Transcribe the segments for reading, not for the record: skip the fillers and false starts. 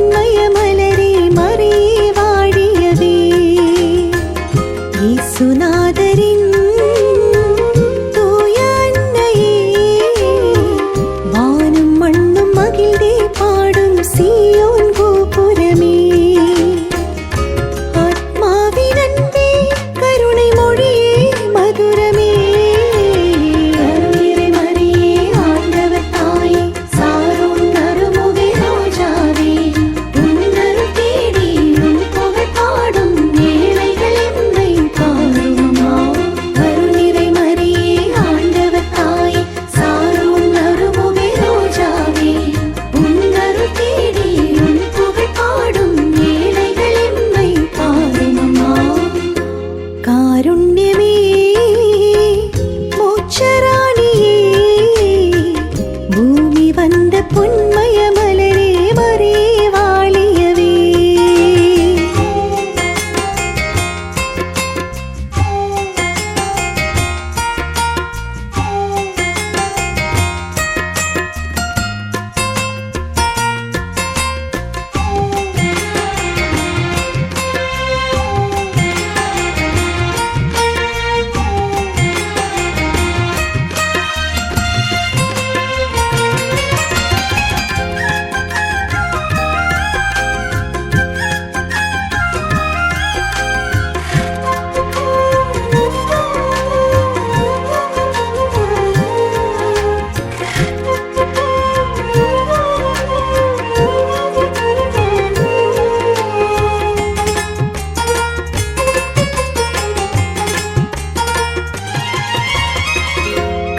பொன்மய மலரே மறியே வாழியவே இயேசுநாதரின் தூய அன்னையே வானும் மண்ணும் மகிழ்ந்தே பாடும் சீயோன் கோபுரமே ஆத்மாவின் அன்பே கருணை மொழியே மதுரமே அருள்நிறை மரியே ஆண்டவர் தாயே சாரோன் அருமுகை ரோஜாவே உன்னருள் தேடி உன் புகழ் பாடும் ஏழைகள் எம்மை பாருமம்மா அருள்நிறை மரியே ஆண்டவர் தாயே சாரோன் அருமுகை ரோஜாவே உன்னருள் தேடி உன் புகழ் பாடும் ஏழைகள் எம்மை பாருமம்மா காருண்யமே மோட்சராணியே பூமி வந்த பொன்மய மலரே மறியே வாழியவே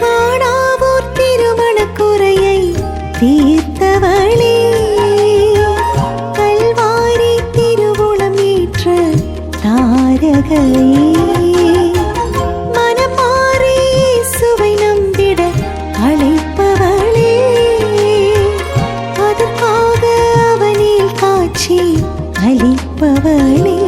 காணாவோர் திருமணக்குறையை தீர்த்தவளே கல்வாரி திருவுளம் ஏற்ற தாரகையே மனம் மாறி இயேசுவை நம்பிட அழைப்பவளே அதற்காக அவனில் காட்சி அளிப்பவளே